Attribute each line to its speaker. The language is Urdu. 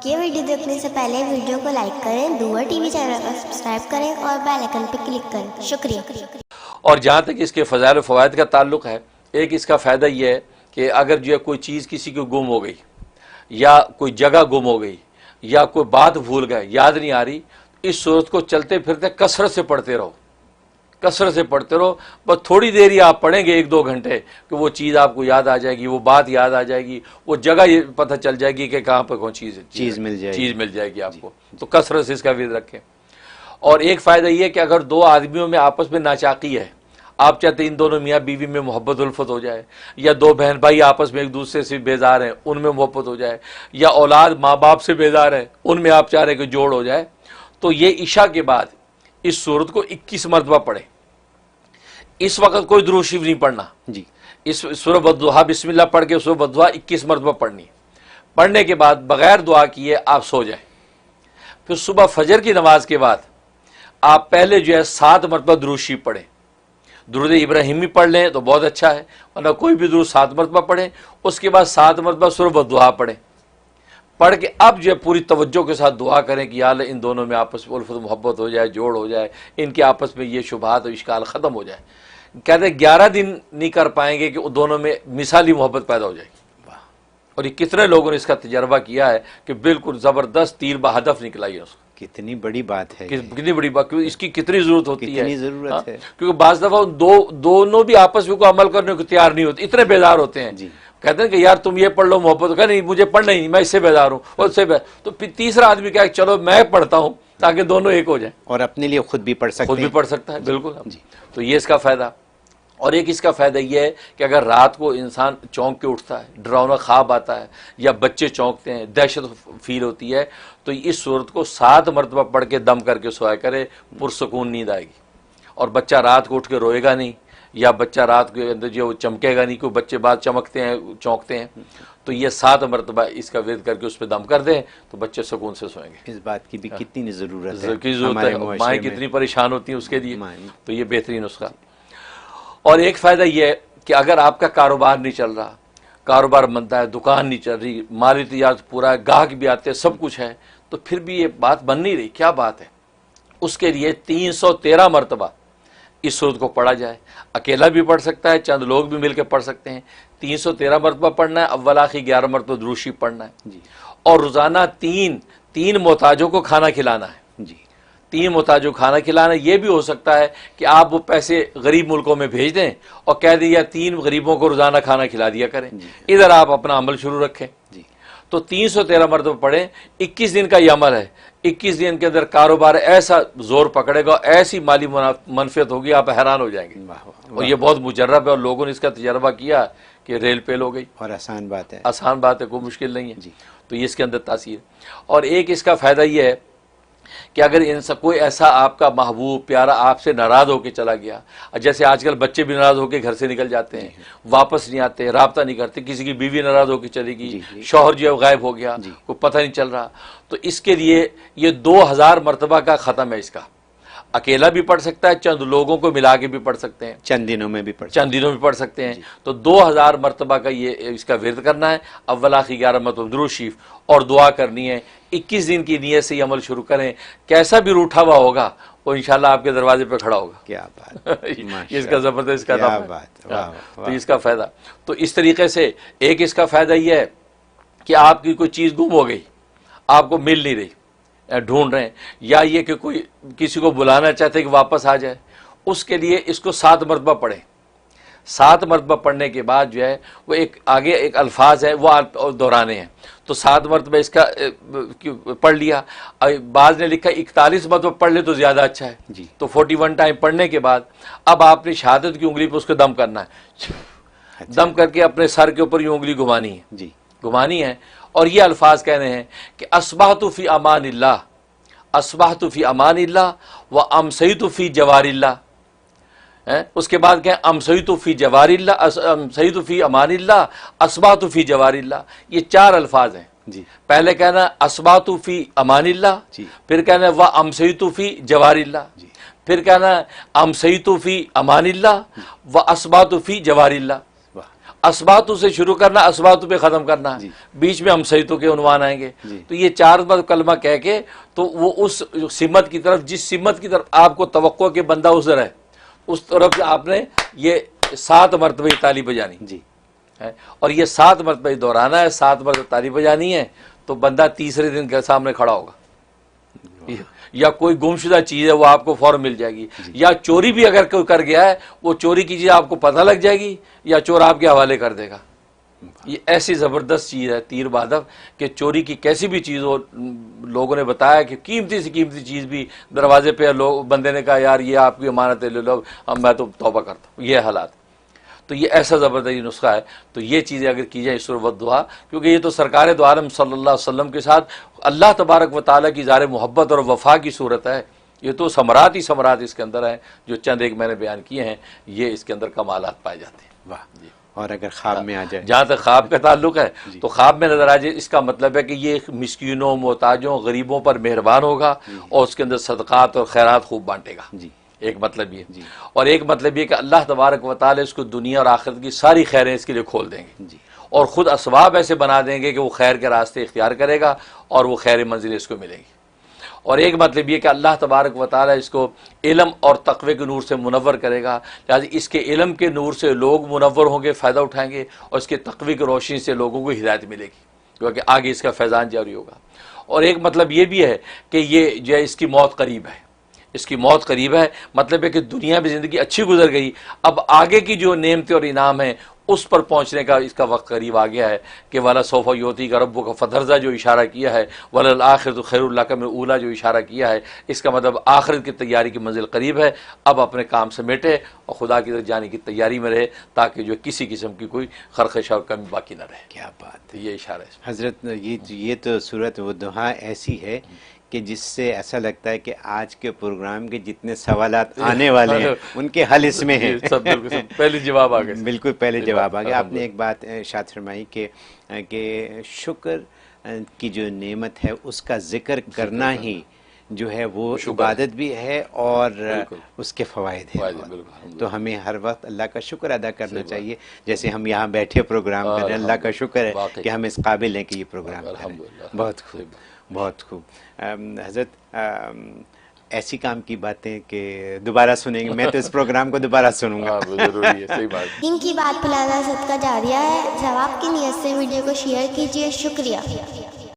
Speaker 1: یہ ویڈیو دیکھنے سے پہلے ویڈیو کو لائک کریں، دور ٹی وی چینل کو سبسکرائب کریں اور بیل آئیکن پہ کلک کریں۔ شکریہ۔
Speaker 2: اور جہاں تک اس کے فضائل و فوائد کا تعلق ہے، ایک اس کا فائدہ یہ ہے کہ اگر جو ہے کوئی چیز کسی کو گم ہو گئی یا کوئی جگہ گم ہو گئی یا کوئی بات بھول گئے، یاد نہیں آ رہی، اس صورت کو چلتے پھرتے کثرت سے پڑھتے رہو، کثرت سے پڑھتے رہو۔ بس تھوڑی دیر ہی آپ پڑھیں گے، 1-2 گھنٹے، کہ وہ چیز آپ کو یاد آ جائے گی، وہ بات یاد آ جائے گی، وہ جگہ یہ پتہ چل جائے گی کہ کہاں پہ کون چیز مل جائے گی آپ کو۔ تو کثرت سے اس کا ورد رکھیں۔ اور ایک فائدہ یہ ہے کہ اگر 2 آدمیوں میں آپس میں ناچاقی ہے، آپ چاہتے ہیں ان دونوں میاں بیوی میں محبت الفت ہو جائے، یا 2 بہن بھائی آپس میں ایک دوسرے سے بیزار ہیں، ان میں محبت ہو جائے، یا اولاد ماں باپ سے بیزار ہے، ان میں آپ چاہ رہے ہیں کہ جوڑ ہو جائے، تو یہ عشاء کے بعد اس سورت کو 21 مرتبہ پڑھیں۔ اس وقت کوئی درود شریف نہیں پڑھنا جی، اس سورہ والضحیٰ بسم اللہ پڑھ کے سورہ والضحیٰ 21 مرتبہ پڑھنی ہے۔ پڑھنے کے بعد بغیر دعا کیے آپ سو جائیں۔ پھر صبح فجر کی نماز کے بعد آپ پہلے جو ہے 7 مرتبہ درود شریف پڑھیں۔ درود ابراہیمی پڑھ لیں تو بہت اچھا ہے، ورنہ کوئی بھی درود 7 مرتبہ پڑھیں۔ اس کے بعد 7 مرتبہ سورہ والضحیٰ پڑھیں۔ پڑھ کے اب جو ہے پوری توجہ کے ساتھ دعا کریں کہ یا اللہ ان دونوں میں آپس میں الفت محبت ہو جائے، جوڑ ہو جائے، ان کے آپس میں یہ شبہات و اشکال ختم ہو جائے۔ کہتے ہیں 11 دن نہیں کر پائیں گے کہ ان دونوں میں مثالی محبت پیدا ہو جائے گی۔ اور یہ کتنے لوگوں نے اس کا تجربہ کیا ہے کہ بالکل زبردست تیر بہدف نکلا ہے اس کو۔
Speaker 3: کتنی بڑی بات ہے،
Speaker 2: کتنی بڑی بات، کیونکہ اس کی کتنی ضرورت ہوتی ہے،
Speaker 3: کتنی ضرورت ہے،
Speaker 2: کیونکہ بعض دفعہ دونوں بھی آپس میں کوئی عمل کرنے کو تیار نہیں ہوتے، اتنے بیزار ہوتے ہیں جی۔ کہتے ہیں کہ یار تم یہ پڑھ لو محبت، کہ نہیں مجھے پڑھنا ہی نہیں، میں اس سے بیزار ہوں اور اس سے تو پھر تیسرا آدمی کہا چلو میں پڑھتا ہوں تاکہ دونوں ایک ہو جائیں،
Speaker 3: اور اپنے لیے خود بھی پڑھ سکتے ہیں،
Speaker 2: خود بھی پڑھ سکتا ہے بالکل جی۔ تو یہ اس کا فائدہ۔ اور ایک اس کا فائدہ یہ ہے کہ اگر رات کو انسان چونک کے اٹھتا ہے، ڈراؤنا خواب آتا ہے یا بچے چونکتے ہیں، دہشت فیل ہوتی ہے، تو اس صورت کو 7 مرتبہ پڑھ کے دم کر کے سویا کرے، پرسکون نیند آئے گی۔ اور بچہ رات کو اٹھ کے روئے گا نہیں، یا بچہ رات کے اندر جو چمکے گا نہیں، کوئی بچے بعد چمکتے ہیں چونکتے ہیں، تو یہ 7 مرتبہ اس کا ورد کر کے اس پہ دم کر دیں تو بچے سکون سے سوئیں گے۔
Speaker 3: اس بات کی بھی کتنی ضرورت ہے،
Speaker 2: مائیں کتنی پریشان ہوتی ہیں اس کے لیے، تو یہ بہترین نسخہ۔ اور ایک فائدہ یہ ہے کہ اگر آپ کا کاروبار نہیں چل رہا، کاروبار مندا ہے، دکان نہیں چل رہی، مالی تجارت پورا ہے، گاہک بھی آتے ہیں، سب کچھ ہے، تو پھر بھی یہ بات بن نہیں رہی، کیا بات ہے؟ اس کے لیے 313 مرتبہ اس سورت کو پڑھا جائے۔ اکیلا بھی پڑھ سکتا ہے، چند لوگ بھی مل کے پڑھ سکتے ہیں۔ 313 مرتبہ پڑھنا ہے، اول آخر 11 مرتبہ درود شریف پڑھنا ہے جی۔ اور روزانہ تین محتاجوں کو کھانا کھلانا ہے جی۔ 3 محتاجوں کو کھانا کھلانا، یہ بھی ہو سکتا ہے کہ آپ وہ پیسے غریب ملکوں میں بھیج دیں اور کہہ دیں یا 3 غریبوں کو روزانہ کھانا کھلا دیا کریں، ادھر آپ اپنا عمل شروع رکھیں جی۔ تو 313 مرتبہ پڑھیں۔ 21 دن کا یہ عمل ہے، 21 دن کے اندر کاروبار ایسا زور پکڑے گا، ایسی مالی منفعت ہوگی، آپ حیران ہو جائیں گے۔ اور یہ بہت مجرب ہے، اور لوگوں نے اس کا تجربہ کیا کہ ریل پیل ہو گئی،
Speaker 3: اور آسان بات ہے،
Speaker 2: آسان بات ہے، کوئی مشکل نہیں ہے جی۔ تو یہ اس کے اندر تاثیر۔ اور ایک اس کا فائدہ یہ ہے کہ اگر کوئی ایسا آپ کا محبوب پیارا آپ سے ناراض ہو کے چلا گیا، جیسے آج کل بچے بھی ناراض ہو کے گھر سے نکل جاتے ہیں، واپس نہیں آتے، رابطہ نہیں کرتے، کسی کی بیوی ناراض ہو کے چلی گئی، شوہر جو ہے غائب ہو گیا، کوئی پتہ نہیں چل رہا، تو اس کے لیے یہ 2000 مرتبہ کا ختم ہے اس کا۔ اکیلا بھی پڑھ سکتا ہے، چند لوگوں کو ملا کے بھی پڑھ سکتے ہیں،
Speaker 3: چند دنوں میں بھی
Speaker 2: پڑھ سکتے ہیں۔ تو 2000 مرتبہ کا یہ اس کا ورد کرنا ہے، اول آخر 11 مرتبہ درود شریف، اور دعا کرنی ہے۔ 21 دن کی نیت سے یہ عمل شروع کریں، کیسا بھی روٹھا ہوا ہوگا وہ انشاءاللہ آپ کے دروازے پہ کھڑا ہوگا۔
Speaker 3: کیا بات،
Speaker 2: اس کا زبردست اس کا نام ہے، تو اس کا فائدہ۔ تو اس طریقے سے ایک اس کا فائدہ یہ ہے کہ آپ کی کوئی چیز گم ہو گئی، آپ کو مل نہیں رہی، ڈھونڈ رہے ہیں، یا یہ کہ کوئی کسی کو بلانا چاہتے کہ واپس آ جائے، اس کے لیے اس کو 7 مرتبہ پڑھیں۔ 7 مرتبہ پڑھنے کے بعد جو ہے وہ آگے ایک الفاظ ہے وہ دہرانے ہیں، تو 7 مرتبہ اس کا پڑھ لیا۔ بعض نے لکھا 41 مرتبہ پڑھ لے تو زیادہ اچھا ہے جی۔ تو 41 ٹائم پڑھنے کے بعد اب آپ نے شہادت کی انگلی پہ اس کو دم کرنا ہے، دم کر کے اپنے سر کے اوپر یہ انگلی گھمانی ہے جی، گھمانی ہے، اور یہ الفاظ کہنے ہیں کہ اصبحت فی امان اللہ، اصبحت فی امان اللہ و امسیت فی جوار اللہ۔ اس کے بعد کہیں امسیت فی جوار اللہ، امسیت فی امان اللہ، اصبحت فی جوار اللہ۔ یہ 4 الفاظ ہیں جی۔ پہلے کہنا اصبحت فی امان اللہ جی، پھر کہنا و امسیت فی جوار اللہ جی، پھر کہنا امسیت فی امان اللہ و اصبحت فی جوار اللہ۔ اسباتو سے شروع کرنا، اسباتو پہ ختم کرنا ہے، بیچ میں ہم سیتوں کے عنوان آئیں گے. تو یہ 4 بار کلمہ کہہ کے تو وہ اس سمت کی طرف، جس سمت کی طرف آپ کو توقع کہ بندہ ادھر ہے، اس طرف آپ نے یہ 7 مرتبہ تالی بجانی
Speaker 3: جی
Speaker 2: ہے، اور یہ 7 مرتبہ دہرانا ہے، 7 مرتبہ تالی بجانی ہے، تو بندہ تیسرے دن کے سامنے کھڑا ہوگا. یا کوئی گمشدہ چیز ہے وہ آپ کو فوراً مل جائے گی، یا چوری بھی اگر کوئی کر گیا ہے وہ چوری کی چیز آپ کو پتہ لگ جائے گی، یا چور آپ کے حوالے کر دے گا. یہ ایسی زبردست چیز ہے تیر بہادر کہ چوری کی کیسی بھی چیز ہو، لوگوں نے بتایا کہ قیمتی سے قیمتی چیز بھی دروازے پہ بندے نے کہا یار یہ آپ کی امانت ہے، لے لو، اب میں تو توبہ کرتا ہوں. یہ حالات، تو یہ ایسا زبردست نسخہ ہے. تو یہ چیزیں اگر کی جائیں سورۃ والضحیٰ، کیونکہ یہ تو سرکار دو عالم صلی اللہ علیہ وسلم کے ساتھ اللہ تبارک و تعالیٰ کی اظہار محبت اور وفا کی صورت ہے. یہ تو ثمرات ہی ثمرات اس کے اندر ہیں، جو چند ایک میں نے بیان کیے ہیں، یہ اس کے اندر کمالات پائے جاتے ہیں.
Speaker 3: واہ. اور اگر خواب میں آ جائے،
Speaker 2: جہاں تک خواب کا تعلق ہے تو خواب میں نظر آ جائے، اس کا مطلب ہے کہ یہ مسکینوں، محتاجوں، غریبوں پر مہربان ہوگا اور اس کے اندر صدقات اور خیرات خوب بانٹے گا.
Speaker 3: جی
Speaker 2: ایک مطلب یہ، اور ایک مطلب یہ کہ اللہ تبارک و تعالی اس کو دنیا اور آخرت کی ساری خیریں اس کے لیے کھول دیں گے،
Speaker 3: جی،
Speaker 2: اور خود اسباب ایسے بنا دیں گے کہ وہ خیر کے راستے اختیار کرے گا اور وہ خیر منزل اس کو ملے گی. اور ایک مطلب یہ کہ اللہ تبارک و تعالی اس کو علم اور تقوی کے نور سے منور کرے گا، لہٰذا اس کے علم کے نور سے لوگ منور ہوں گے، فائدہ اٹھائیں گے، اور اس کے تقوی کی روشنی سے لوگوں کو ہدایت ملے گی، کیونکہ آگے اس کا فیضان جاری ہوگا. اور ایک مطلب یہ بھی ہے کہ یہ جو ہے اس کی موت قریب ہے، اس کی موت قریب ہے، مطلب ہے کہ دنیا میں زندگی اچھی گزر گئی، اب آگے کی جو نعمتیں اور انعام ہیں اس پر پہنچنے کا اس کا وقت قریب آ گیا ہے کہ وَلَا سَوْفَ يُعْطِيكَ رَبُّكَ فَتَرْضَىٰ جو اشارہ کیا ہے، وَلَلْآخِرَةُ خَيْرٌ لَكَ مِنَ الْأُولَىٰ جو اشارہ کیا ہے، اس کا مطلب آخرت کی تیاری کی منزل قریب ہے. اب اپنے کام سمیٹے اور خدا کی طرف جانے کی تیاری میں رہے، تاکہ جو کسی قسم کی کوئی خرخش اور کمی باقی نہ رہے.
Speaker 3: کیا بات ہے
Speaker 2: یہ اشارہ ہے
Speaker 3: حضرت. یہ تو سورۃ والضحیٰ ایسی ہے کہ جس سے ایسا لگتا ہے کہ آج کے پروگرام کے جتنے سوالات آنے والے ہیں ان کے حل اس میں ہیں.
Speaker 2: سب پہلے جواب آ گئے.
Speaker 3: بالکل پہلے جواب آ گیا. آپ نے ایک بات ارشاد فرمائی کہ شکر کی جو نعمت ہے اس کا ذکر کرنا ہی جو ہے وہ عبادت بھی ہے اور اس کے فوائد ہیں. تو ہمیں ہر وقت اللہ کا شکر ادا کرنا چاہیے. جیسے ہم یہاں بیٹھے پروگرام کر رہے ہیں، اللہ کا شکر ہے کہ ہم اس قابل ہیں کہ یہ پروگرام کریں. بہت خوب، بہت خوب. حضرت ایسی کام کی باتیں کہ دوبارہ سنیں گے. میں تو اس پروگرام کو دوبارہ سنوں گا.
Speaker 2: ضروری ہے، صحیح بات.
Speaker 1: دین کی بات پھیلانا صدقہ جاریہ ہے. ثواب کی نیت سے ویڈیو کو شیئر کیجیے. شکریہ.